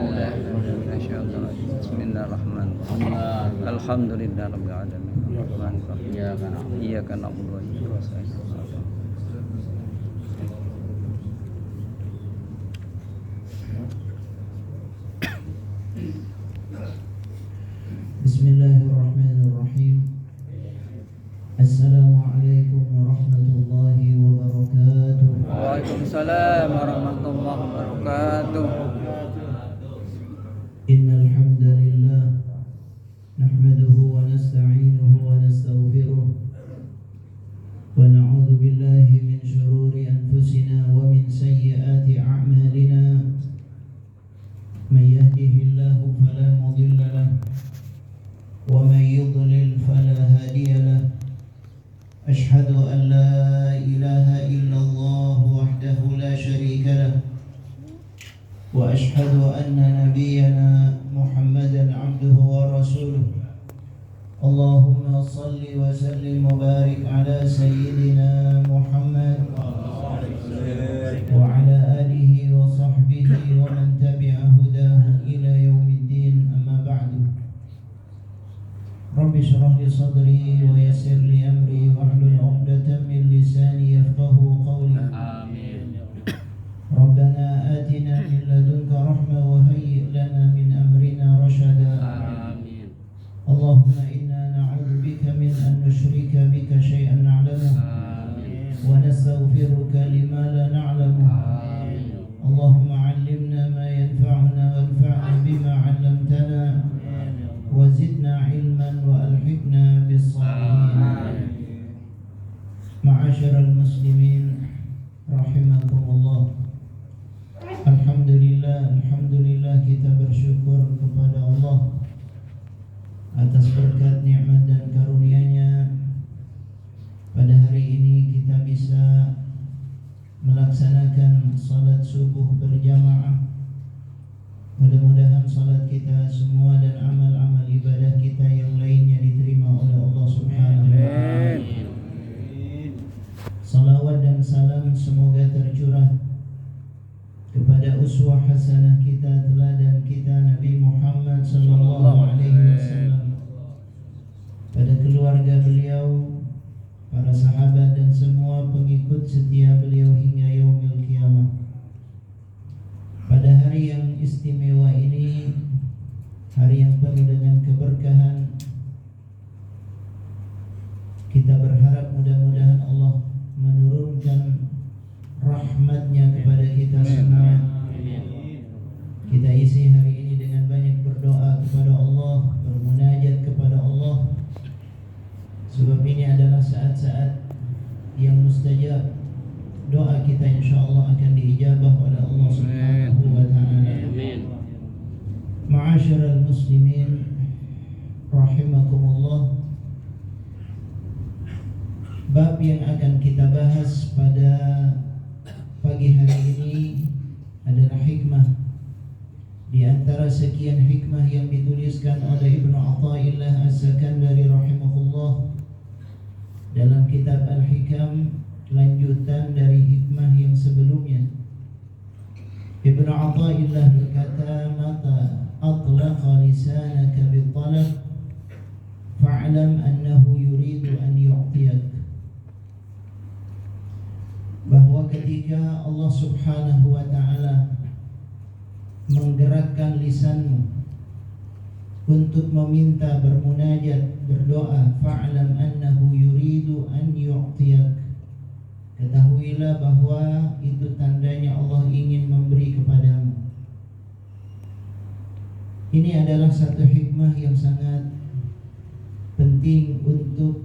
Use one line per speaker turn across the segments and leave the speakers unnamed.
Bismillahirrahmanirrahim. Alhamdulillahirabbil alamin. Iyyaka na'budu wa iyyaka nasta'in.
Bismillahirrahmanirrahim. Assalamualaikum warahmatullahi wabarakatuh.
Waalaikumsalam warahmatullahi wabarakatuh.
Innal hamdalillah nahmaduhu wa nasta'inuhu wa nastaghfiruh wa na'udzu billahi min shururi anfusina wa min sayyiati a'malina. May yahdihillahu fala mudilla lahu wa may yudlil fala hadiya lahu. Ashhadu an la ilaha illallah wahdahu la sharika lahu wa ashhadu anna nabiyyana Muhammadan abduhu wa rasuluh. Allahumma salli wa sallim wa barik ala sayyidina Muhammad wa ala alihi wa sahbihi wa man tabi'a hudahu ila yaumiddin, amma ba'du. Rabbi shrah li sadri wa yassir li amri wahlul 'uqdatam min lisani yafqahu qawli.
Amin.
Rabbana atina min ladunka rahmah wa hayyi' lana min amrina rashada.
Amin.
Allahumma inna na'udzu bika min an nusyrika bika syai'an na'lamuhu wa nastaghfiruka lima la na'lamuhu. Allahumma 'allimna ma yanfa'una wanfa'na bima 'allamtana wa zidna 'ilman wa alhiqna bis salihin. Ma'asyiral muslimin rahimakumullah. Alhamdulillah kita bersyukur kepada Allah atas berkat nikmat dan karunia-Nya. Pada hari ini kita bisa melaksanakan salat subuh berjamaah. Mudah-mudahan salat kita semua dan amal-amal ibadah kita yang lainnya diterima oleh Allah Subhanahu wa ta'ala. Salawat dan salam semoga tercurah kepada uswah hasanah kita, teladan kita, Nabi Muhammad sallallahu alaihi wasallam, pada keluarga beliau, para sahabat dan semua pengikut setia beliau hingga yaumil qiyamah. Pada hari yang istimewa ini, hari yang penuh dengan keberkahan, kita berharap mudah-mudahan Allah menurunkan rahmatnya kepada kita semua. Kita isi hari ini dengan banyak berdoa kepada Allah, bermunajat kepada Allah, sebab ini adalah saat-saat yang mustajab. Doa kita insyaallah akan diijabah oleh Allah Subhanahu wa ta'ala. Ma'asyiral muslimin rahimakumullah. Bab yang akan kita bahas pada pagi hari ini adalah hikmah. Di antara sekian hikmah yang dituliskan oleh Ibnu Athaillah As-Sakandari rahimahullah dalam kitab Al-Hikam, lanjutan dari hikmah yang sebelumnya. Ibnu Athaillah berkata, "Mata atlaqa lisanaka bitalab fa'lam annahu yuridu an yu'tiyak." Bahwa ketika Allah Subhanahu wa ta'ala menggerakkan lisanmu untuk meminta, bermunajat, berdoa, fa'lam annahu yuridu an yu'tiyak, ketahuilah bahwa itu tandanya Allah ingin memberi kepadamu. Ini adalah satu hikmah yang sangat penting untuk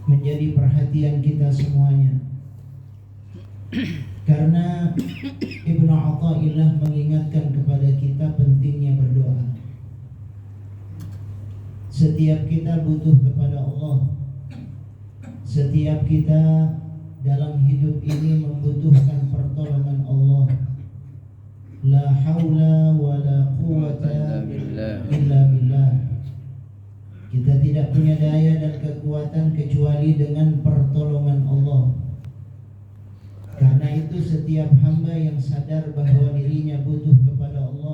menjadi perhatian kita semuanya. Karena Ibnu Athaillah mengingatkan kepada kita pentingnya berdoa. Setiap kita butuh kepada Allah. Setiap kita dalam hidup ini membutuhkan pertolongan Allah. La haula wa la quwwata illa billah. Kita tidak punya daya dan kekuatan kecuali dengan pertolongan Allah. Karena itu setiap hamba yang sadar bahwa dirinya butuh kepada Allah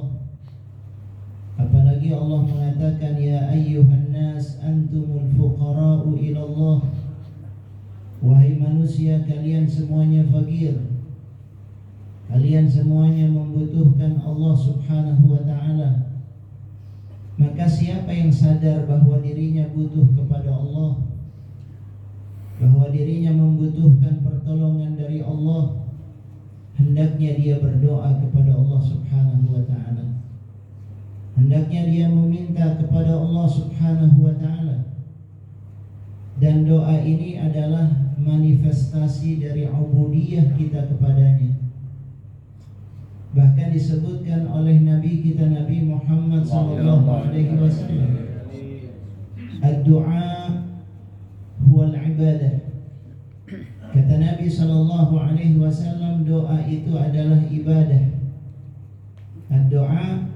lagi Allah mengatakan, ya ayyuhan nas antumul fuqara'u ila Allah. Wahai manusia, kalian semuanya fakir. Kalian semuanya membutuhkan Allah Subhanahu wa ta'ala. Maka siapa yang sadar bahwa dirinya butuh kepada Allah, bahwa dirinya membutuhkan pertolongan dari Allah, hendaknya dia berdoa kepada Allah Subhanahu wa ta'ala. Hendaknya dia meminta kepada Allah Subhanahu wa ta'ala. Dan doa ini adalah manifestasi dari ubudiyah kita kepadanya. Bahkan disebutkan oleh Nabi kita Nabi Muhammad sallallahu alaihi wasallam, ad-du'a huwal ibadah. Kata Nabi sallallahu alaihi wasallam, doa itu adalah ibadah. Ad-du'a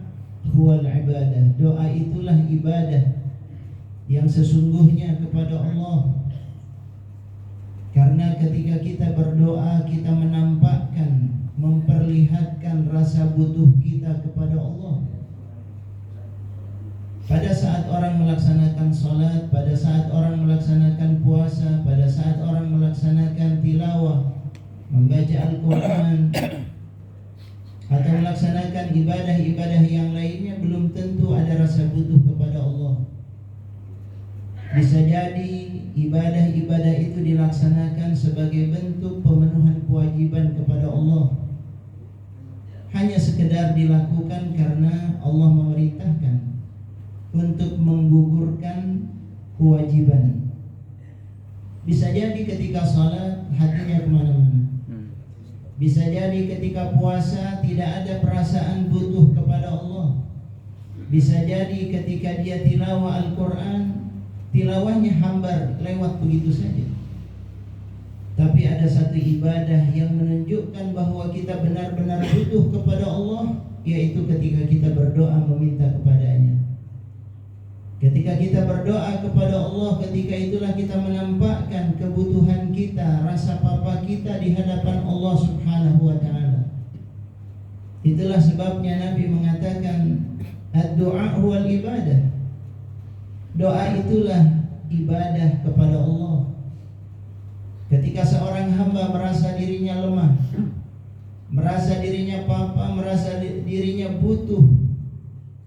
huwal ibadah. Doa itulah ibadah yang sesungguhnya kepada Allah. Karena ketika kita berdoa, kita menampakkan, memperlihatkan rasa butuh kita kepada Allah. Pada saat orang melaksanakan salat, pada saat orang melaksanakan puasa, pada saat orang melaksanakan tilawah, membaca Al-Quran, atau melaksanakan ibadah-ibadah yang lainnya, belum tentu ada rasa butuh kepada Allah. Bisa jadi ibadah-ibadah itu dilaksanakan sebagai bentuk pemenuhan kewajiban kepada Allah, hanya sekedar dilakukan karena Allah memerintahkan untuk menggugurkan kewajiban. Bisa jadi ketika salat hatinya kemana-mana. Bisa jadi ketika puasa tidak ada perasaan butuh kepada Allah. Bisa jadi ketika dia tilawah Al-Quran, tilawahnya hambar, lewat begitu saja. Tapi ada satu ibadah yang menunjukkan bahwa kita benar-benar butuh kepada Allah, yaitu ketika kita berdoa meminta kepadanya. Ketika kita berdoa kepada Allah, ketika itulah kita menampakkan kebutuhan kita, rasa papa kita di hadapan Allah Subhanahu wa ta'ala. Itulah sebabnya Nabi mengatakan, ad-du'a huwal ibadah. Doa itulah ibadah kepada Allah. Ketika seorang hamba merasa dirinya lemah, merasa dirinya papa, merasa dirinya butuh,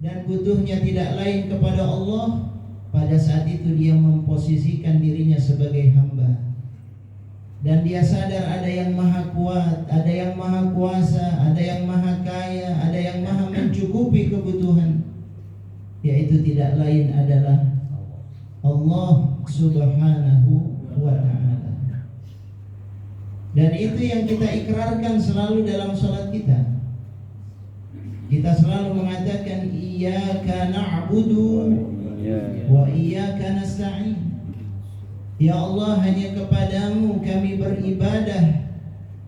dan butuhnya tidak lain kepada Allah, pada saat itu dia memposisikan dirinya sebagai hamba. Dan dia sadar ada yang maha kuat, ada yang maha kuasa, ada yang maha kaya, ada yang maha mencukupi kebutuhan, yaitu tidak lain adalah Allah Subhanahu wa ta'ala. Dan itu yang kita ikrarkan selalu dalam salat kita. Kita selalu mengatakan iyyaka na'budu wa iyyaka nasta'in. Ya Allah, hanya kepadamu kami beribadah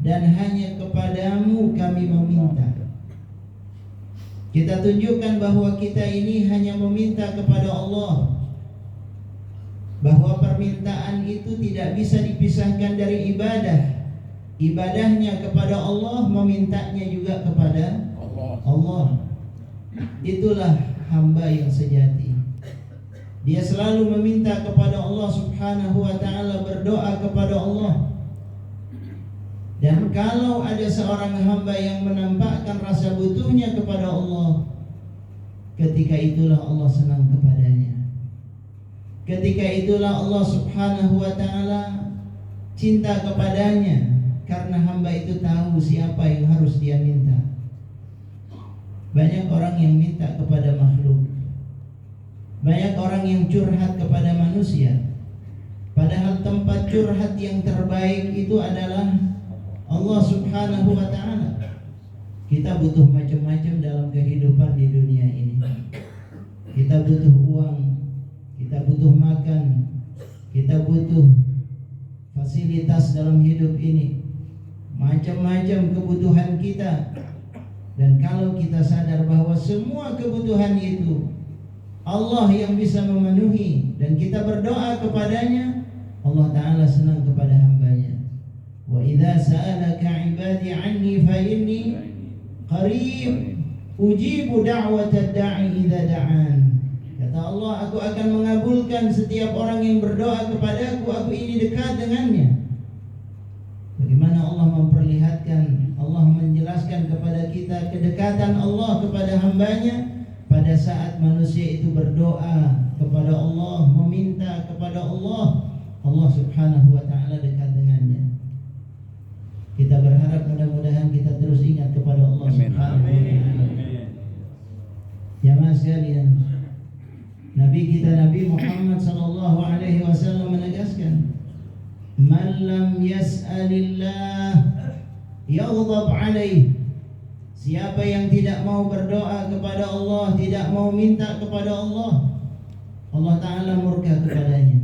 dan hanya kepadamu kami meminta. Kita tunjukkan bahwa kita ini hanya meminta kepada Allah, bahwa permintaan itu tidak bisa dipisahkan dari ibadah. Ibadahnya kepada Allah, memintanya juga kepada Allah. Itulah hamba yang sejati. Dia selalu meminta kepada Allah Subhanahu wa ta'ala, berdoa kepada Allah. Dan kalau ada seorang hamba yang menampakkan rasa butuhnya kepada Allah, ketika itulah Allah senang kepadanya. Ketika itulah Allah Subhanahu wa ta'ala cinta kepadanya, karena hamba itu tahu siapa yang harus dia minta. Banyak orang yang minta kepada makhluk, banyak orang yang curhat kepada manusia, padahal tempat curhat yang terbaik itu adalah Allah Subhanahu wa ta'ala. Kita butuh macam-macam dalam kehidupan di dunia ini. Kita butuh uang, kita butuh makan, kita butuh fasilitas dalam hidup ini, macam-macam kebutuhan kita. Dan kalau kita sadar bahwa semua kebutuhan itu Allah yang bisa memenuhi, dan kita berdoa kepadanya, Allah Ta'ala senang kepada hambanya. Wa idza sa'alaka 'ibadi 'anni fa inni qarib ujibu da'watad da'i idza da'an. Kata Allah, aku akan mengabulkan setiap orang yang berdoa kepadaku, aku ini dekat dengannya. Bagaimana Allah memperlihatkan, Allah menjelaskan kepada kita kedekatan Allah kepada hambanya pada saat manusia itu berdoa kepada Allah, meminta kepada Allah, Allah subhanahu wa ta'ala dekat dengannya. Kita berharap mudah-mudahan kita terus ingat kepada Allah subhanahu wa ta'ala. Jamaah sekalian, Nabi kita Nabi Muhammad sallallahu alaihi wasallam menegaskan, "Man lam yas'alillah yaghdab alaih." Siapa yang tidak mau berdoa kepada Allah, tidak mau minta kepada Allah, Allah Ta'ala murka kepadanya.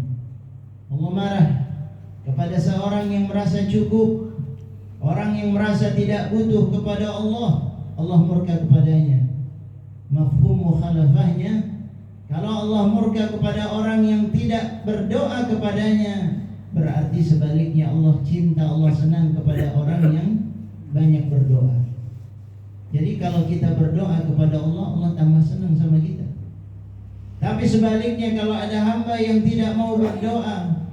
Allah marah kepada seorang yang merasa cukup, orang yang merasa tidak butuh kepada Allah, Allah murka kepadanya. Mafhum mukhalafahnya, kalau Allah murka kepada orang yang tidak berdoa kepadanya, berarti sebaliknya Allah cinta, Allah senang kepada orang yang banyak berdoa. Jadi kalau kita berdoa kepada Allah, Allah tambah senang sama kita. Tapi sebaliknya, kalau ada hamba yang tidak mau berdoa,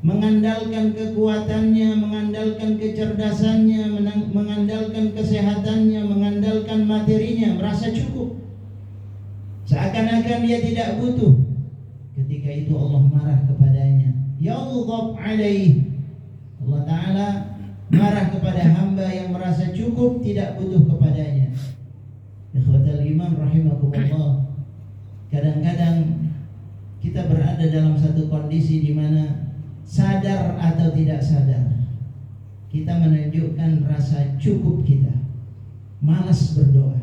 mengandalkan kekuatannya, mengandalkan kecerdasannya, mengandalkan kesehatannya, mengandalkan materinya, merasa cukup, seakan-akan dia tidak butuh, ketika itu Allah marah kepadanya. Yaghdab alaih. Allah Ta'ala marah kepada hamba yang merasa cukup, tidak butuh kepadanya. Ikhwatal iman rahimakumullah. Kadang-kadang kita berada dalam satu kondisi di mana sadar atau tidak sadar kita menunjukkan rasa cukup kita, malas berdoa.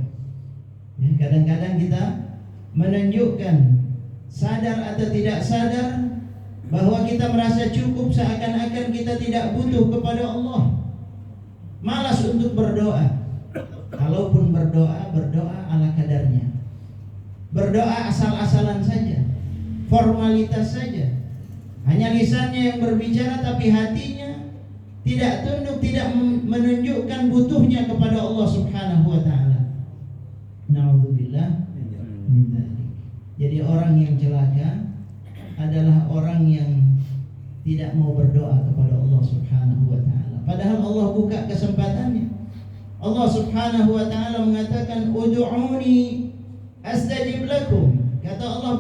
Kadang-kadang kita menunjukkan sadar atau tidak sadar bahwa kita merasa cukup, seakan-akan kita tidak butuh kepada Allah. Malas untuk berdoa. Kalaupun berdoa, berdoa ala kadarnya. Berdoa asal-asalan saja, formalitas saja. Hanya lisannya yang berbicara, tapi hatinya tidak tunduk, tidak menunjukkan butuhnya kepada Allah subhanahu wa ta'ala. Na'udzubillah min dzalik. Jadi orang yang celaka adalah orang yang tidak mau berdoa kepada Allah subhanahu wa ta'ala. Padahal Allah buka kesempatannya. Allah subhanahu wa ta'ala mengatakan, "Ud'uni astajib lakum." Kata Allah,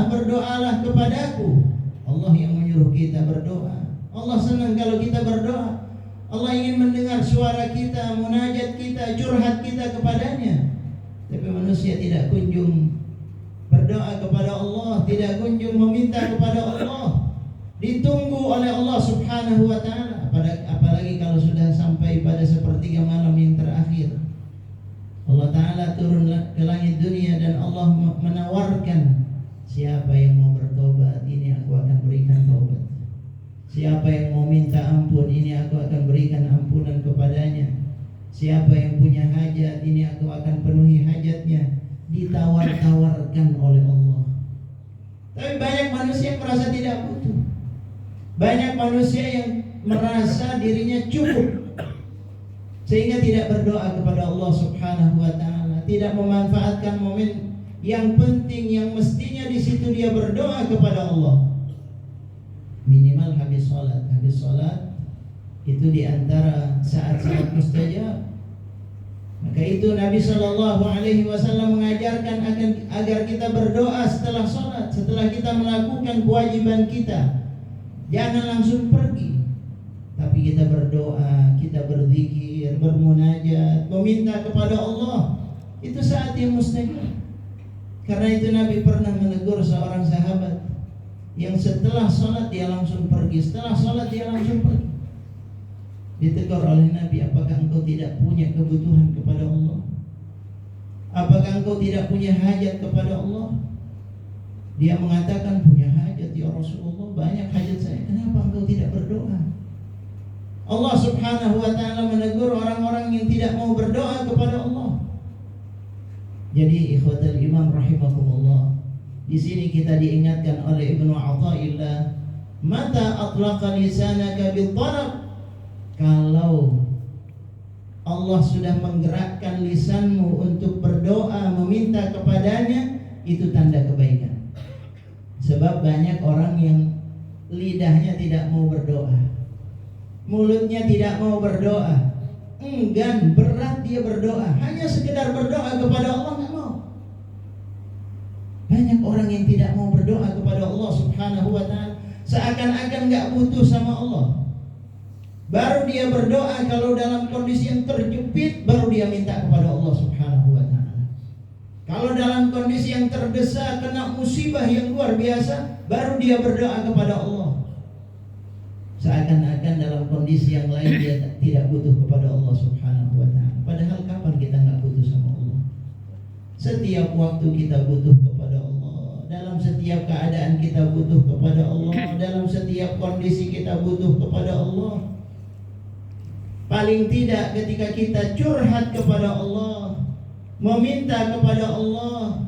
berdoalah kepadaku. Allah yang menyuruh kita berdoa. Allah senang kalau kita berdoa. Allah ingin mendengar suara kita, munajat kita, curhat kita kepadanya. Tapi manusia tidak kunjung berdoa kepada Allah, tidak kunjung meminta kepada Allah. Ditunggu oleh Allah subhanahu wa ta'ala. Apalagi kalau sudah sampai pada sepertiga malam yang terakhir, Allah Ta'ala turun ke langit dunia dan Allah menawarkan, siapa yang mau bertobat, ini aku akan berikan tobat. Siapa yang mau minta ampun, ini aku akan berikan ampunan kepadanya. Siapa yang punya hajat, ini aku akan penuhi hajatnya. Ditawar-tawarkan oleh Allah. Tapi banyak manusia yang merasa tidak butuh. Banyak manusia yang merasa dirinya cukup, sehingga tidak berdoa kepada Allah subhanahu wa ta'ala, tidak memanfaatkan momen yang penting yang mestinya di situ dia berdoa kepada Allah. Minimal habis sholat. Habis sholat itu diantara saat-saat mustajab. Maka itu Nabi SAW mengajarkan agar kita berdoa setelah sholat, setelah kita melakukan kewajiban kita. Jangan langsung pergi, tapi kita berdoa, kita berzikir, bermunajat, meminta kepada Allah. Itu saat yang mustajab. Karena itu Nabi pernah menegur seorang sahabat yang setelah sholat dia langsung pergi, setelah sholat dia langsung pergi. Ditegur oleh Nabi, apakah engkau tidak punya kebutuhan kepada Allah? Apakah engkau tidak punya hajat kepada Allah? Dia mengatakan, punya hajat ya Rasulullah, banyak hajat saya. Kenapa engkau tidak berdoa? Allah subhanahu wa ta'ala menegur orang-orang yang tidak mau berdoa kepada Allah. Jadi ikhwatal iman rahimakumullah, di sini kita diingatkan oleh Ibnu Athaillah, mata atlaqa lisanaka bil-talab. Kalau Allah sudah menggerakkan lisanmu untuk berdoa, meminta kepadanya, itu tanda kebaikan. Sebab banyak orang yang lidahnya tidak mau berdoa, mulutnya tidak mau berdoa, enggan, berat dia berdoa, hanya sekedar berdoa kepada Allah nggak mau. Banyak orang yang tidak mau berdoa kepada Allah Subhanahu wa ta'ala, seakan-akan nggak butuh sama Allah. Baru dia berdoa kalau dalam kondisi yang terjepit, baru dia minta kepada Allah Subhanahu wa ta'ala. Kalau dalam kondisi yang terdesak, kena musibah yang luar biasa, baru dia berdoa kepada Allah. Seakan-akan dalam kondisi yang lain dia tidak butuh kepada Allah Subhanahu wa ta'ala. Padahal kapan kita nggak butuh sama Allah? Setiap waktu kita butuh kepada Allah. Dalam setiap keadaan kita butuh kepada Allah. Dalam setiap kondisi kita butuh kepada Allah. Paling tidak ketika kita curhat kepada Allah, meminta kepada Allah,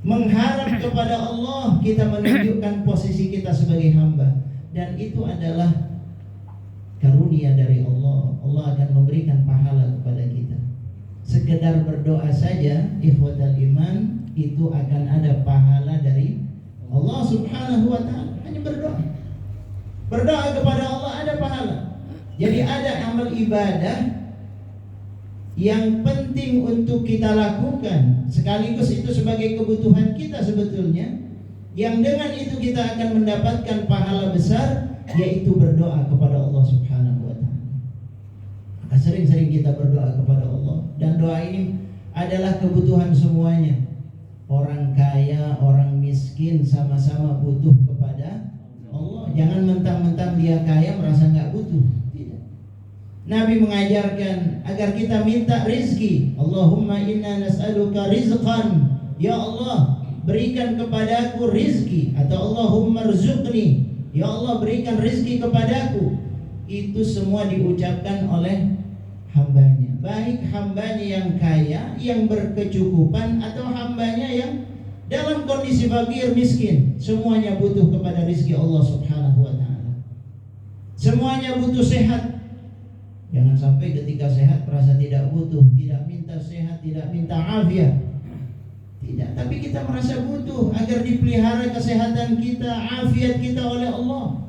mengharap kepada Allah, kita menunjukkan posisi kita sebagai hamba. Dan itu adalah karunia dari Allah. Allah akan memberikan pahala kepada kita. Sekedar berdoa saja, ikhwatal iman, itu akan ada pahala dari Allah Subhanahu wa ta'ala. Hanya berdoa. Berdoa kepada Allah ada pahala. Jadi ada amal ibadah yang penting untuk kita lakukan, sekaligus itu sebagai kebutuhan kita sebetulnya, yang dengan itu kita akan mendapatkan pahala besar, yaitu berdoa kepada Allah Subhanahu wa ta'ala. Maka sering-sering kita berdoa kepada Allah. Dan doa ini adalah kebutuhan semuanya. Orang kaya, orang miskin sama-sama butuh kepada Allah. Jangan mentang-mentang dia kaya merasa nggak butuh. Tidak. Nabi mengajarkan agar kita minta rizki. Allahumma inna nas'aluka rizqan. Ya Allah, berikan kepadaku rizki. Atau Allahumma rzuqni. Ya Allah, berikan rizki kepadaku. Itu semua diucapkan oleh hambanya. Baik hambanya yang kaya, yang berkecukupan, atau hambanya yang dalam kondisi fakir miskin. Semuanya butuh kepada rizki Allah Subhanahu wa ta'ala. Semuanya butuh sehat. Jangan sampai ketika sehat merasa tidak butuh, tidak minta sehat, tidak minta afiat. Tidak, tapi kita merasa butuh agar dipelihara kesehatan kita, afiat kita oleh Allah.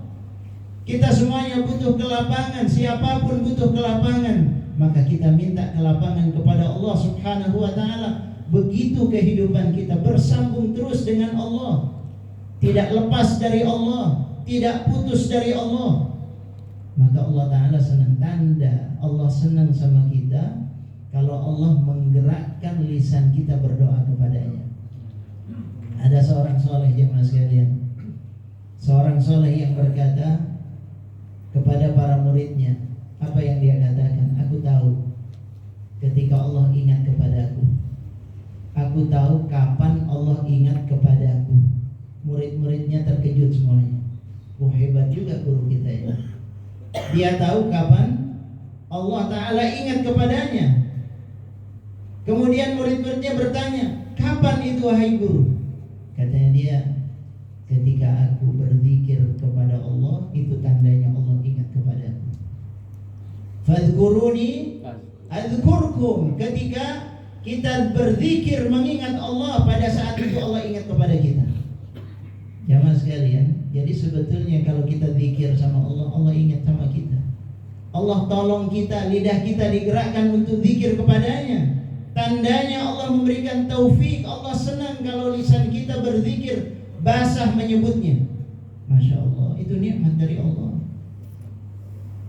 Kita semuanya butuh kelapangan, siapapun butuh kelapangan. Maka kita minta kelapangan kepada Allah Subhanahu wa ta'ala. Begitu kehidupan kita bersambung terus dengan Allah, tidak lepas dari Allah, tidak putus dari Allah. Maka Allah Ta'ala senang. Tanda Allah senang sama kita kalau Allah menggerakkan lisan kita berdoa kepadanya. Ada seorang soleh jemaah sekalian, seorang soleh yang berkata kepada para muridnya, apa yang dia katakan? Aku tahu ketika Allah ingat kepadaku. Aku tahu kapan Allah ingat kepadaku. Murid-muridnya terkejut semuanya. Wah, hebat juga guru kita ya. Dia tahu kapan Allah Ta'ala ingat kepadanya. Kemudian murid-muridnya bertanya, kapan itu wahai guru? Katanya dia, ketika aku berzikir kepada Allah, itu tandanya Allah ingat kepadaku. Fadhkuruni adzkurkum. Ketika kita berzikir mengingat Allah, pada saat itu Allah ingat kepada kita. Jamaah sekalian, jadi sebetulnya kalau kita zikir sama Allah, Allah ingat sama kita. Allah tolong kita, lidah kita digerakkan untuk zikir kepadanya. Tandanya Allah memberikan taufik. Allah senang kalau lisan kita berzikir basah menyebutnya. Masya Allah, itu nikmat dari Allah.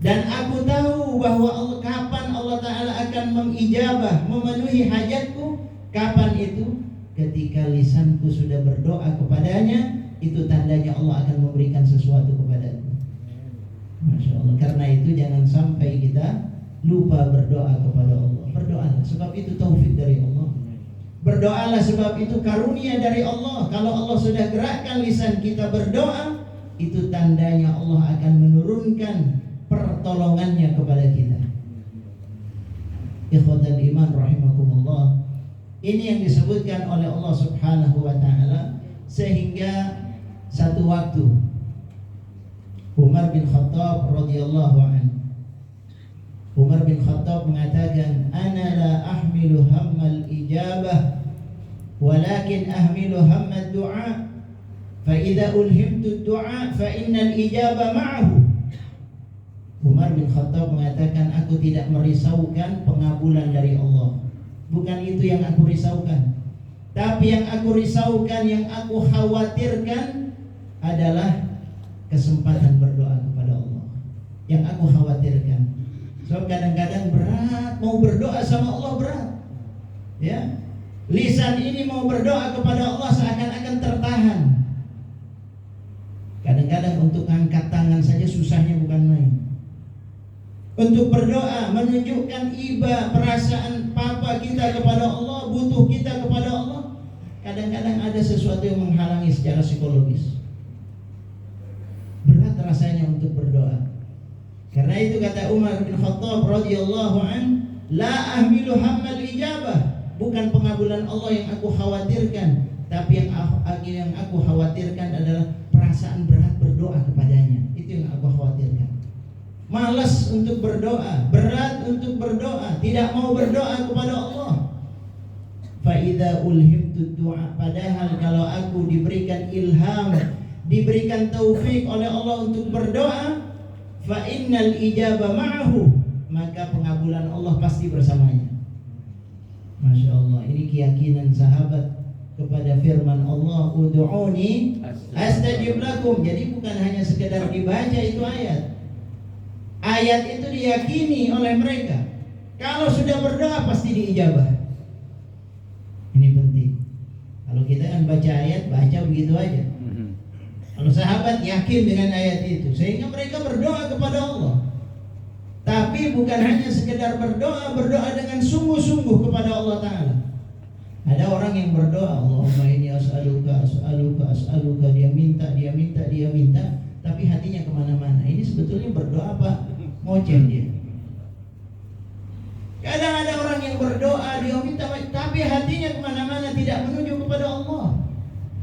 Dan aku tahu bahwa Allah, kapan Allah Ta'ala akan mengijabah, memenuhi hajatku. Kapan itu? Ketika lisanku sudah berdoa kepadanya. Itu tandanya Allah akan memberikan sesuatu kepadaku. Masya Allah. Karena itu jangan sampai kita lupa berdoa kepada Allah. Berdoalah, sebab itu taufik dari Allah. Berdoalah, sebab itu karunia dari Allah. Kalau Allah sudah gerakkan lisan kita berdoa, itu tandanya Allah akan menurunkan pertolongannya kepada kita. Ikhwatal iman rahimakumullah. Ini yang disebutkan oleh Allah Subhanahu wa ta'ala. Sehingga satu waktu Umar bin Khattab radhiyallahu anhu, Umar bin Khattab mengatakan, ana la ahmilu hammal ijabah walakin ahmilu hamma ad-du'a fa idza ulhimtu ad-du'a fa innal ijaba ma'ahu. Umar bin Khattab mengatakan, aku tidak merisaukan pengabulan dari Allah. Bukan itu yang aku risaukan. Tapi yang aku risaukan, yang aku khawatirkan adalah kesempatan berdoa kepada Allah. Yang aku khawatirkan. So kadang-kadang berat mau berdoa sama Allah, berat. Ya. Lisan ini mau berdoa kepada Allah seakan-akan tertahan. Kadang-kadang untuk angkat tangan saja susahnya bukan main. Untuk berdoa menunjukkan iba perasaan papa kita kepada Allah, butuh kita kepada Allah. Kadang-kadang ada sesuatu yang menghalangi secara psikologis. Berat rasanya untuk berdoa. Karena itu kata Umar bin Khattab radhiyallahu an, la ahmilu hammal ijabah. Bukan pengabulan Allah yang aku khawatirkan, tapi yang aku khawatirkan adalah perasaan berat berdoa kepadanya. Itu yang aku khawatirkan. Malas untuk berdoa, berat untuk berdoa, tidak mau berdoa kepada Allah. Fa idza ulhimtu du'a, padahal kalau aku diberikan ilham, diberikan taufik oleh Allah untuk berdoa, fa innal ijaba ma'ahu, maka pengabulan Allah pasti bersamanya. Masya Allah, ini keyakinan sahabat kepada firman Allah, ud'uni astajib lakum. Jadi bukan hanya sekedar dibaca itu ayat. Ayat itu diyakini oleh mereka. Kalau sudah berdoa pasti diijabah. Ini penting. Kalau kita kan baca ayat, baca begitu aja. Kalau sahabat yakin dengan ayat itu, sehingga mereka berdoa kepada Allah. Tapi bukan hanya sekedar berdoa, berdoa dengan sungguh-sungguh kepada Allah Ta'ala. Ada orang yang berdoa, Allahumma inni as'aluka, as'aluka, as'aluka, dia minta, tapi hatinya kemana-mana. Ini sebetulnya berdoa apa? Ngoceh dia. Kadang ada orang yang berdoa, dia minta, tapi hatinya kemana-mana, tidak menuju kepada Allah.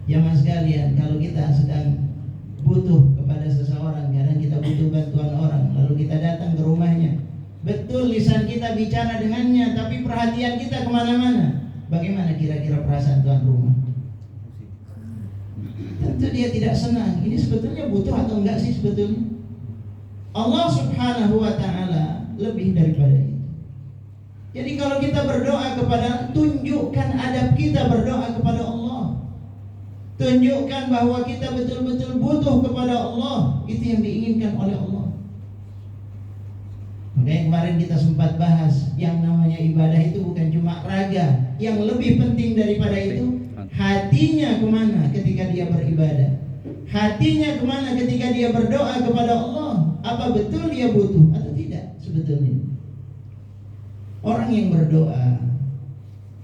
Ya mas sekalian, kalau kita sedang butuh kepada seseorang, kadang kita butuh bantuan orang, lalu kita datang ke rumahnya. Betul lisan kita bicara dengannya, tapi perhatian kita kemana-mana. Bagaimana kira-kira perasaan tuan rumah? Tentu dia tidak senang. Ini sebetulnya butuh atau enggak sih sebetulnya? Allah subhanahu wa ta'ala lebih daripada itu. Jadi kalau kita berdoa kepada, tunjukkan adab kita berdoa kepada Allah. Tunjukkan bahwa kita betul-betul butuh kepada Allah. Itu yang diinginkan oleh Allah. Makanya kemarin kita sempat bahas, yang namanya ibadah itu bukan cuma raga. Yang lebih penting daripada itu, hatinya kemana ketika dia beribadah. Hatinya kemana ketika dia berdoa kepada Allah. Apa betul dia butuh atau tidak sebetulnya. Orang yang berdoa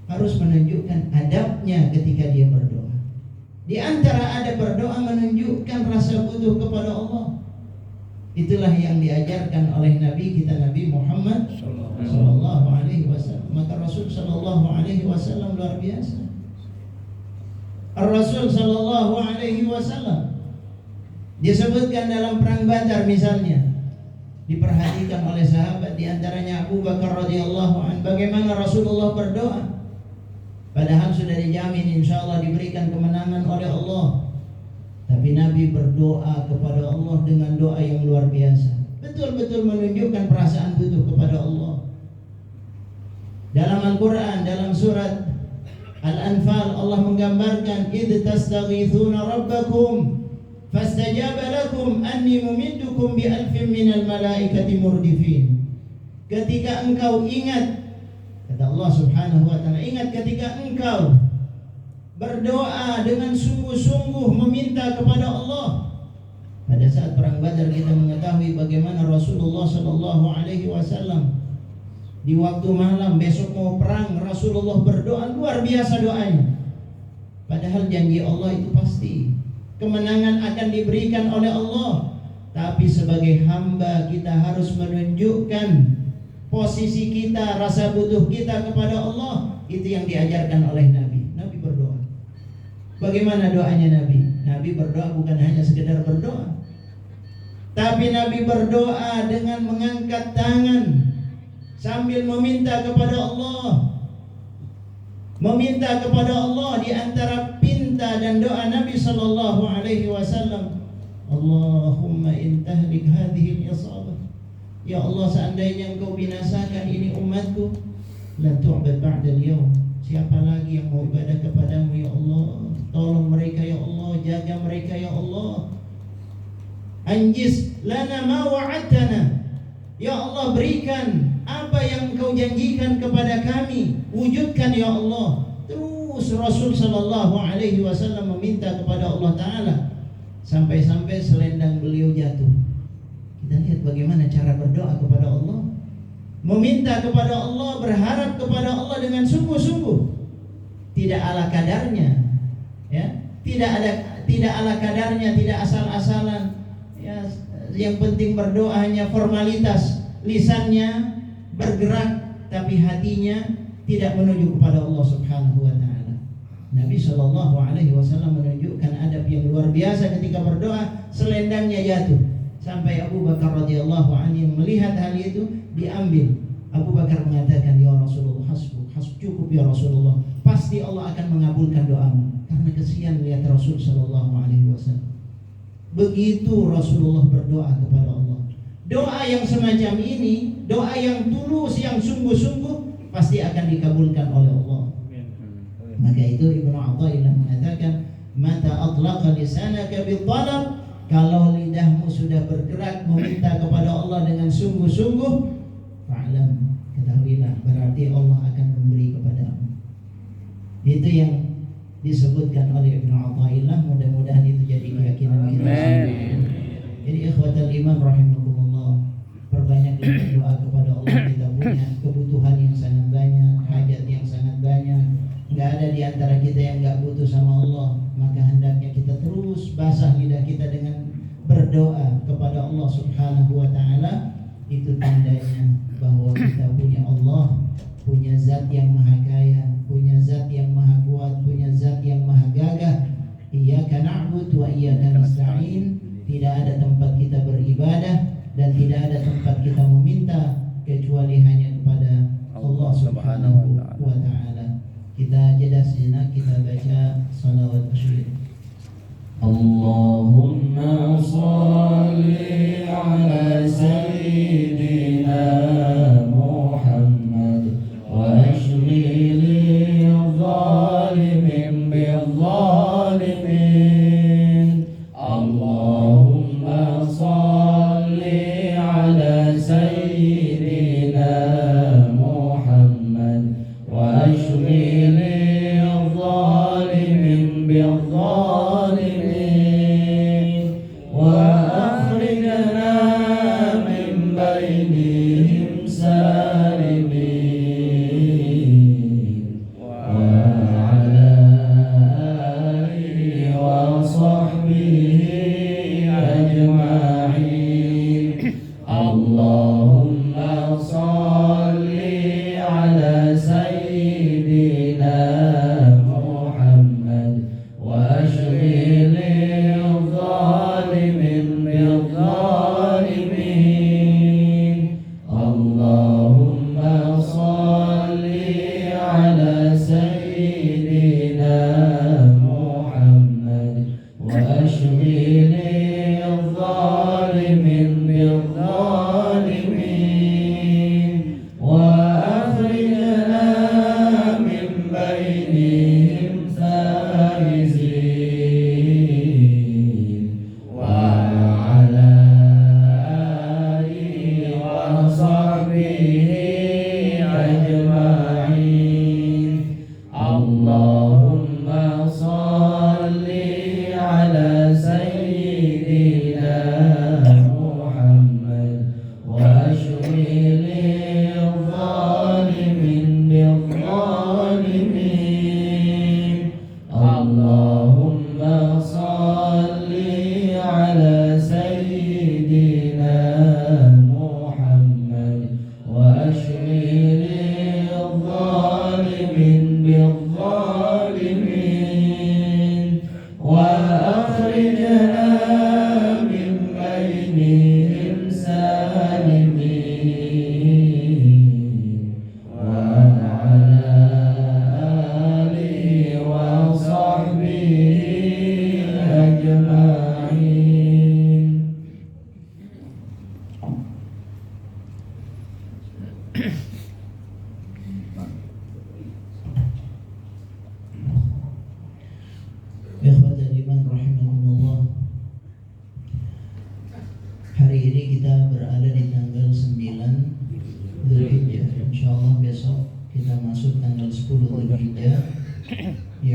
harus menunjukkan adabnya ketika dia berdoa. Di antara adab berdoa menunjukkan rasa butuh kepada Allah. Itulah yang diajarkan oleh Nabi kita, Nabi Muhammad sallallahu alaihi wasallam. Maka Rasul sallallahu alaihi wasallam luar biasa. Ar-Rasul sallallahu alaihi wasallam disebutkan dalam perang Badar misalnya, diperhatikan oleh sahabat, di antaranya Abu Bakar radhiyallahu anhu, bagaimana Rasulullah berdoa. Padahal sudah dijamin insyaallah diberikan kemenangan oleh Allah. Tapi Nabi berdoa kepada Allah dengan doa yang luar biasa. Betul-betul menunjukkan perasaan butuh kepada Allah. Dalam Al-Quran, dalam surat Al-Anfal, Allah menggambarkan, idh tastaghithuna rabbakum fastajaba lakum anni mumiddukum bi alfin minal malaikati murdifin. Ketika engkau ingat, kata Allah subhanahu wa ta'ala, ingat ketika engkau berdoa dengan sungguh-sungguh meminta kepada Allah. Pada saat perang Badar kita mengetahui bagaimana Rasulullah sallallahu alaihi wasallam di waktu malam besok mau perang, Rasulullah berdoa luar biasa doanya. Padahal janji Allah itu pasti. Kemenangan akan diberikan oleh Allah. Tapi sebagai hamba kita harus menunjukkan posisi kita, rasa butuh kita kepada Allah. Itu yang diajarkan oleh Nabi. Nabi berdoa. Bagaimana doanya Nabi? Nabi berdoa bukan hanya sekedar berdoa, tapi Nabi berdoa dengan mengangkat tangan sambil meminta kepada Allah. Meminta kepada Allah di antara pinta dan doa Nabi sallallahu alaihi wasallam, Allahumma in tahlik hadhihi al-isabah, ya Allah, seandainya Engkau binasakan ini umatku, la tu'bad ba'da al-yawm, siapa lagi yang mau ibadah kepadamu ya Allah? Tolong mereka ya Allah, jaga mereka ya Allah. Anjis lana ma wa'adtana, ya Allah, berikan apa yang Engkau janjikan kepada kami, wujudkan ya Allah. Terus Rasul sallallahu alaihi wasallam meminta kepada Allah Ta'ala, sampai-sampai selendang beliau jatuh. Kita lihat bagaimana cara berdoa kepada Allah, meminta kepada Allah, berharap kepada Allah dengan sungguh-sungguh, tidak ala kadarnya, ya, tidak ala kadarnya, tidak asal-asalan, ya. Yang penting berdoa hanya formalitas, lisannya bergerak tapi hatinya tidak menuju kepada Allah Subhanahu wa taala. Nabi sallallahu alaihi wasallam menunjukkan adab yang luar biasa ketika berdoa, selendangnya jatuh sampai Abu Bakar radhiyallahu anhu melihat hal itu, diambil. Abu Bakar mengatakan, ya Rasulullah, hasbuk, cukup ya Rasulullah, pasti Allah akan mengabulkan doamu. Karena kesian lihat Rasul sallallahu alaihi wasallam. Begitu Rasulullah berdoa kepada Allah. Doa yang semacam ini, doa yang tulus, yang sungguh-sungguh, pasti akan dikabulkan oleh Allah. Maka itu Ibnu Athaillah mengatakan, mata atlaqa lisanaka bil-talab, kalau lidahmu sudah bergerak meminta kepada Allah dengan sungguh-sungguh, fa'lam, ketahuilah, berarti Allah akan memberi kepadamu. Itu yang disebutkan oleh Ibnu Athaillah. Mudah-mudahan itu jadi keyakinan kita. Jadi ikhwatal iman rahimakumullah, perbanyaklah berdoa kepada Allah. Kita punya kebutuhan yang sangat banyak, hajat yang sangat banyak. Enggak ada di antara kita yang enggak butuh sama Allah. Maka hendaknya kita terus basah lidah kita dengan berdoa kepada Allah Subhanahu wa taala. Itu tandanya bahwa kita punya Allah, punya zat yang maha kaya, punya zat yang maha kuat, punya zat yang maha gagah. Iyyaka na'budu wa iyyaka nasta'in. Tidak ada tempat kita beribadah dan tidak ada tempat kita meminta kecuali hanya kepada Allah Subhanahu wa taala. Kita jeda sejenak, kita baca salawat asyir. Allahumma shalli ala sayyidina Muhammad wa ashghil zalimin bil zalimin. Allahumma shalli ala sayyidina Muhammad wa ashghil zalimin bil zalimin wa akhrijna min bainihim salimin wa ala alihi wa sahbihi ajma'in. Allahumma salli ala sayyidina Muhammad wa ashghil zalimin bil zalimin. Allahumma salli ala sayyidina Muhammad wa ashghil zalimin bil zalimin wa akhrijna min bainihim faizin wa ala alihi wa sahbihi ajma'in. Allahumma salli ala sayyidina Muhammad wa ashghil zalimin bil zalimin. Allahumma salli ala sayyidina Muhammad wa ashghil zalimin bil zalimin.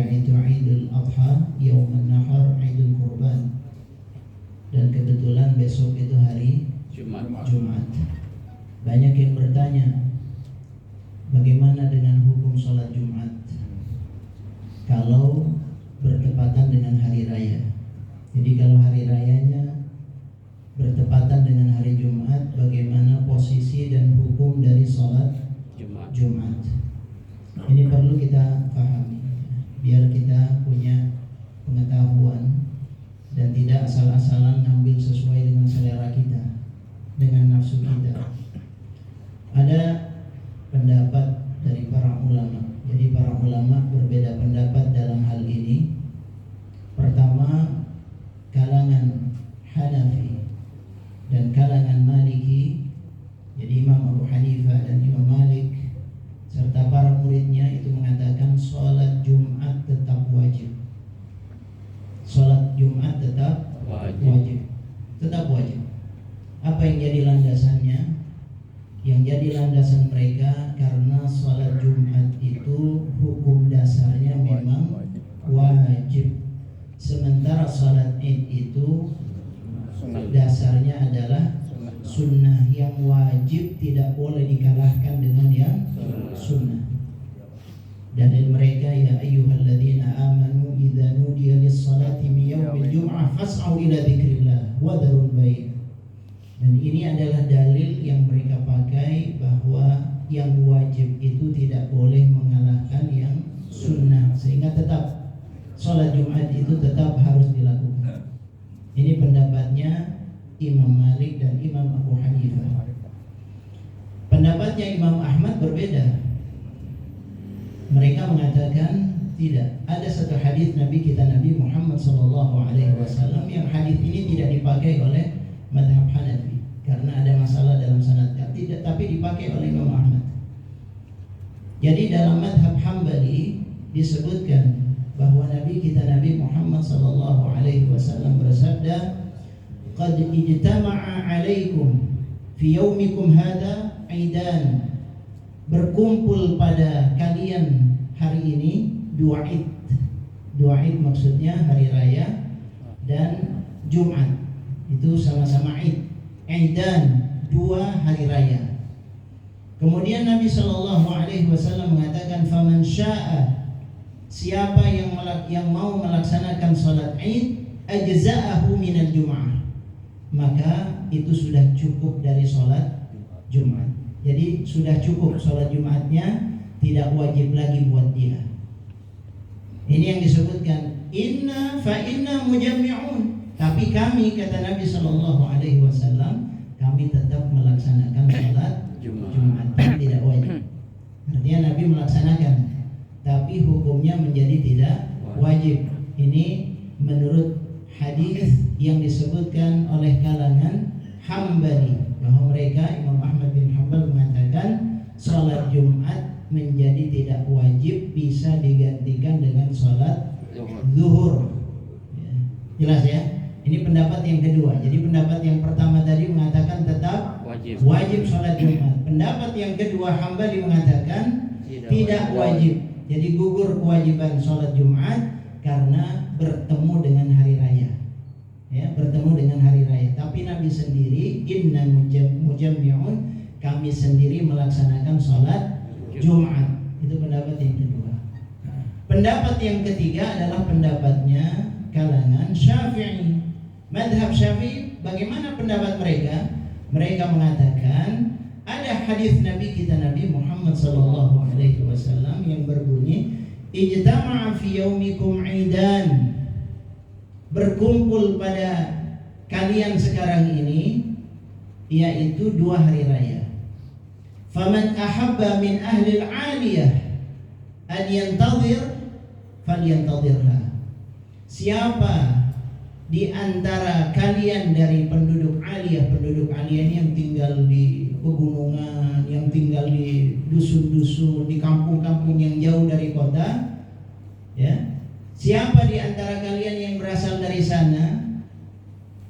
yaitu Idul Adha, Yaumun Nahar, Idul Kurban. Dan kebetulan besok itu hari Jumat. Banyak yang bertanya, bagaimana dengan hukum sholat Jumat kalau bertepatan dengan hari raya? Jadi kalau hari rayanya bertepatan dengan hari Jumat, bagaimana posisi dan hukum dari sholat Jumat? Ini perlu kita pahami biar kita punya pengetahuan dan tidak asal-asalan ngambil sesuai dengan selera kita, dengan nafsu kita. Ada pendapat dari para ulama. Jadi para ulama berbeda pendapat dalam hal ini. Pertama, kalangan Hanafi dan kalangan Maliki. Jadi Imam Abu Hanifah dan Imam Malik serta para muridnya itu mengatakan sholat Jumat tetap wajib. Sholat Jumat tetap wajib. Tetap wajib. Apa yang jadi landasannya? Yang jadi landasan mereka karena sholat Jumat itu hukum dasarnya memang wajib. Sementara sholat Id itu dasarnya adalah sunnah. Yang wajib tidak boleh dikalahkan dengan yang sunnah. Dalil mereka, ya ayyuhalladzina amanu idza nudiya lis-salati min yaumil jum'ah fas'au ila dzikrillah wa dzarul bai'. Dan ini adalah dalil yang mereka pakai bahwa yang wajib itu tidak boleh mengalahkan yang sunnah, sehingga tetap sholat Jumat itu tetap harus dilakukan. Ini pendapatnya Imam Malik dan Imam Abu Hanifah. Pendapatnya Imam Ahmad berbeda. Mereka mengatakan tidak. Ada satu hadis Nabi kita Nabi Muhammad SAW yang hadis ini tidak dipakai oleh madhab Hanafi karena ada masalah dalam sanadnya, tidak, tapi dipakai oleh Imam Ahmad. Jadi dalam madhab Hambali disebutkan bahwa Nabi kita Nabi Muhammad SAW bersabda, "Qad ijtama'a 'alaikum fi yaumikum hadza 'idan." Berkumpul pada kalian hari ini dua Id. Dua Id maksudnya hari raya dan Jumat. Itu sama-sama Id. Idan, dua hari raya. Kemudian Nabi SAW mengatakan, "Faman syaa," siapa yang mau melaksanakan salat Id, ajza'ahu minal Jum'ah, maka itu sudah cukup dari salat Jumat. Jadi sudah cukup salat Jumatnya, tidak wajib lagi buat dia. Ini yang disebutkan inna mujammi'un. Tapi kami, kata Nabi SAW, kami tetap melaksanakan salat Jumat, tidak wajib. Artinya Nabi melaksanakan, tapi hukumnya menjadi tidak wajib. Ini menurut hadis yang disebutkan oleh kalangan Hambali, bahwa mereka Imam Ahmad bin Hanbal mengatakan salat Jumat menjadi tidak wajib, bisa digantikan dengan salat zuhur. Ya, jelas ya? Ini pendapat yang kedua. Jadi pendapat yang pertama tadi mengatakan tetap wajib salat Jumat. Pendapat yang kedua Hambali mengatakan tidak wajib. Jadi gugur kewajiban salat Jumat karena bertemu dengan hari raya. Ya, bertemu dengan hari raya. Tapi Nabi sendiri inna mujammi'un, kami sendiri melaksanakan salat Jumat. Itu pendapat yang kedua. Pendapat yang ketiga adalah pendapatnya kalangan Syafi'i. Madhab Syafi'i, bagaimana pendapat mereka? Mereka mengatakan ada hadis Nabi kita Nabi Muhammad SAW yang berbunyi, ijtama'a fi yaumikum 'idan. Berkumpul pada kalian sekarang ini, yaitu dua hari raya. Faman ahabba min ahli al-'aliyah an yantazir falyantazirha. Siapa di antara kalian dari penduduk aliyah ini yang tinggal di pegunungan, yang tinggal di dusun-dusun, di kampung-kampung yang jauh dari kota, ya, siapa di antara kalian yang berasal dari sana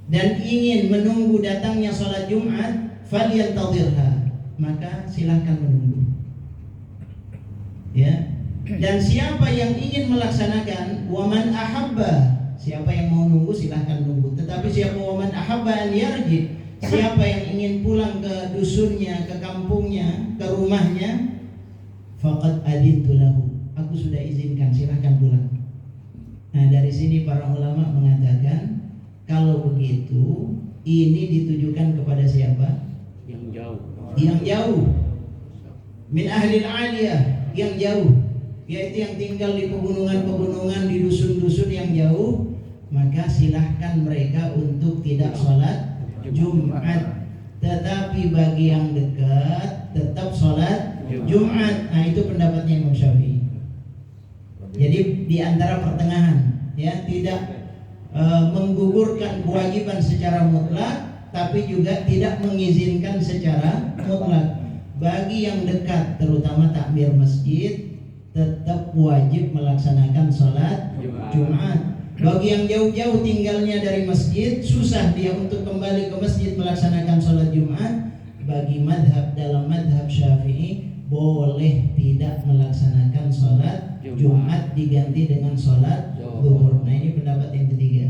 dan ingin menunggu datangnya sholat Jumat, falyantazirha, maka silahkan menunggu. Ya, Dan siapa yang ingin melaksanakan, waman ahabba, siapa yang mau nunggu silahkan nunggu. Tetapi siapa waman ahabba an yarji, siapa yang ingin pulang ke dusunnya, ke kampungnya, ke rumahnya, faqad adintu lahu, aku sudah izinkan, silahkan pulang. Nah, dari sini para ulama mengatakan kalau begitu ini ditujukan kepada siapa?
Yang jauh.
Yang jauh. Min ahlil aliyah, yang jauh, yaitu yang tinggal di pegunungan-pegunungan, di dusun-dusun yang jauh, maka silahkan mereka untuk tidak sholat Jumat. Tetapi bagi yang dekat tetap sholat Jumat. Nah, itu pendapatnya Imam Syafi'i. Jadi di antara pertengahan, ya, tidak menggugurkan kewajiban secara mutlak, tapi juga tidak mengizinkan secara mutlak. Bagi yang dekat, terutama takmir masjid, tetap wajib melaksanakan sholat Jumat. Bagi yang jauh-jauh tinggalnya dari masjid, susah dia untuk kembali ke masjid melaksanakan sholat Jumat. Bagi madhab, dalam madhab Syafi'i, boleh tidak melaksanakan sholat Jumat, diganti dengan sholat zuhur. Nah, ini pendapat yang ketiga.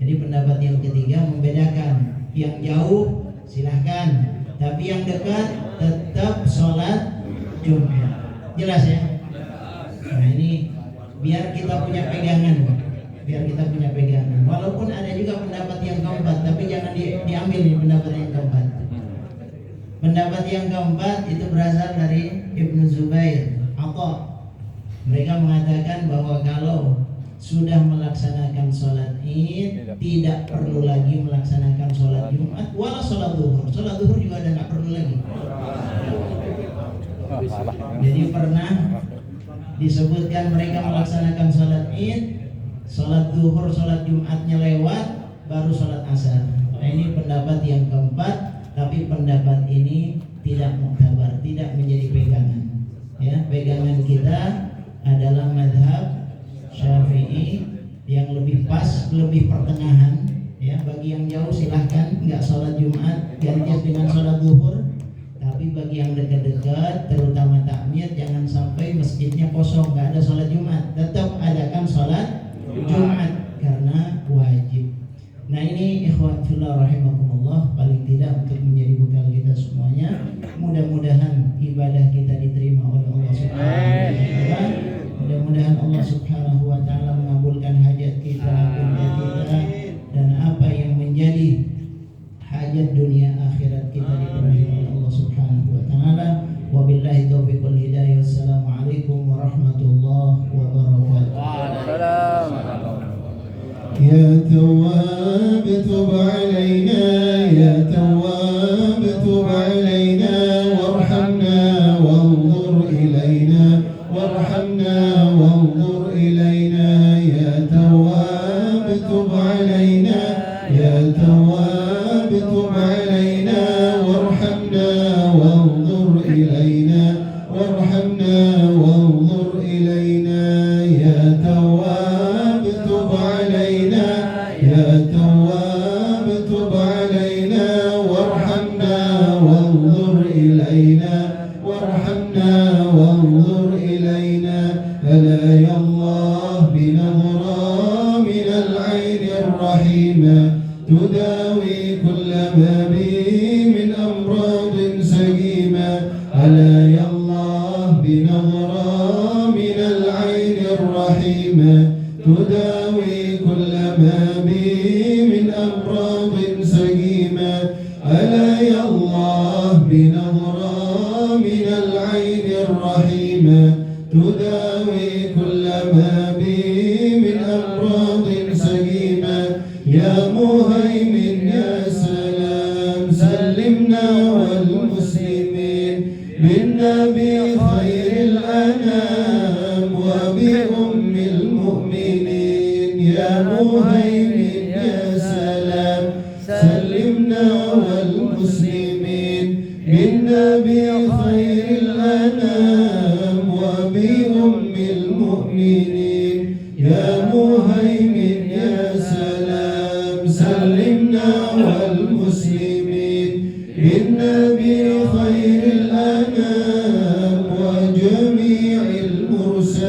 Jadi pendapat yang ketiga membedakan, yang jauh silahkan, tapi yang dekat tetap sholat Jumat. Jelas ya? Nah, ini biar kita punya pegangan, biar kita punya pegangan. Walaupun ada juga pendapat yang keempat, tapi jangan diambil nih pendapat yang keempat. Pendapat yang keempat itu berasal dari Ibnu Zubair, Atha. Mereka mengatakan bahwa kalau sudah melaksanakan sholat Id, tidak perlu lagi melaksanakan sholat Jumat, wala sholat zuhur. Sholat zuhur juga ada, nggak perlu lagi. Jadi pernah disebutkan mereka melaksanakan sholat Id, sholat zuhur, sholat Jumatnya lewat, baru sholat asar. Nah, ini pendapat yang keempat, tapi pendapat ini tidak muktabar, tidak menjadi pegangan. Ya, pegangan kita adalah madhab Syafi'i yang lebih pas, lebih pertengahan. Ya, bagi yang jauh silahkan nggak sholat Jumat, ganti dengan sholat zuhur. Tapi bagi yang dekat-dekat, terutama takmir, jangan sampai masjidnya kosong, nggak ada sholat Jumat. Tetap adakan sholat Jumat karena wajib. Nah, ini ikhwan fillah rahimakumullah, paling tidak untuk menjadi bekal kita semuanya. Mudah-mudahan ibadah kita diterima oleh Allah Subhanahu wa taala. Mudah-mudahan Allah Subhanahu wa taala mengabulkan hajat kita, dunia kita, dan apa yang menjadi hajat dunia akhirat kita dipenuhi oleh Allah Subhanahu wa taala. Wabillahi taufiq wal hidayah. Wassalamualaikum warahmatullahi wabarakatuh.
Waalaikumsalam.
يا تواب تب علينا يا تواب تب علينا وارحمنا وانظر إلينا وارحمنا وانظر إلينا يا تواب تب علينا يا تواب تب علينا وارحمنا وانظر إلينا وارحمنا وانظر إلينا يا تواب تب علينا يا تواب تب علينا وارحمنا وانظر إلينا وارحمنا وانظر إلينا ألا يا الله بنظرة من العين الرحيمة تداوي كل ما بي من أمراض سقيمة ألا يا الله بنظرة من العين الرحيمة تداوي كل ما بي من أمراض سقيمة ألا يا الله بنظرة من العين الرحيمة تداوي كل ما بي من أمراض سقيمة يا مهيمن يا سلام سلمنا والمسلمين بالنبي خير الأنام وبأم المؤمنين يا مهيمن يا سلام سلمنا والمسلمين بالنبي خير الأنام وبأم المؤمنين يا مهيمن يا سلام سلمنا والمسلمين بالنبي خير الأنام وجميع المرسلين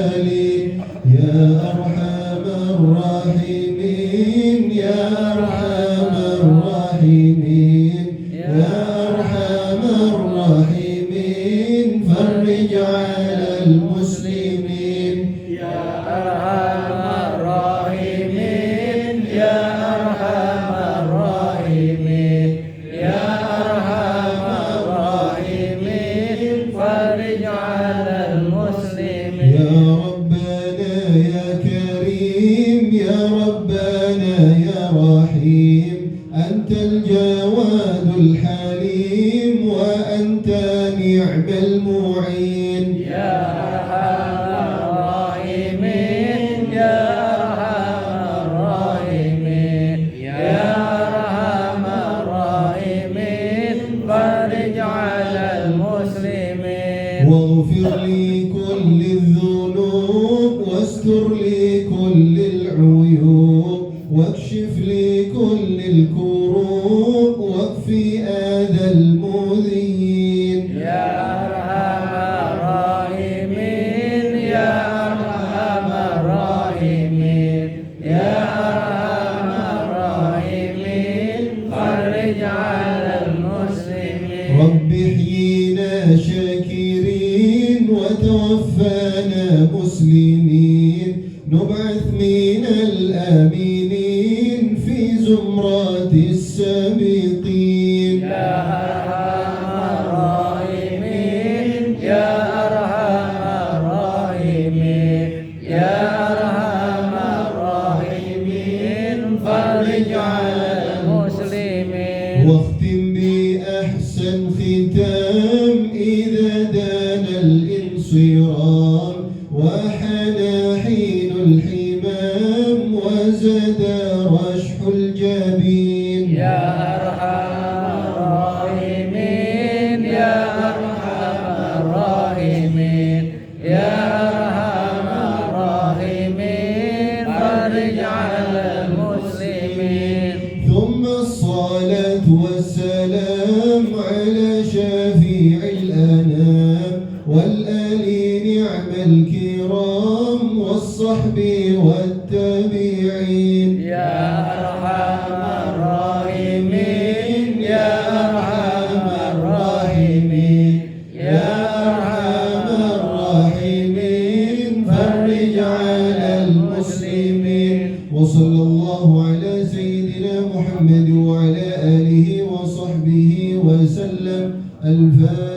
واستر لي كل العيوب واكشف لي كل الكروب واكفي آذى المؤذين
يا أرحم الراحمين يا أرحم الراحمين يا أرحم الراحمين فرج على المسلمين
رب احيينا شاكرين وتوفانا مسلمين نبعث من الآمنين في زمرات السابقين
يا أرحم الراحمين يا أرحم الراحمين يا أرحم الراحمين فرج على المسلمين
واختم بأحسن ختام إذا دان الانصرام وحان حين الحمام وزاد رشح الجبين
يا أرحم الراحمين يا أرحم الراحمين يا أرحم الراحمين فرج على المسلمين
ثم الصلاة والسلام على شفيع الأنام والآل نعم الكرام والصحب والتابعين
يا أرحم الراحمين يا أرحم الراحمين يا أرحم
الراحمين فرج على المسلمين وصلى الله على سيدنا محمد وعلى آله وصحبه وسلم الفاتحة.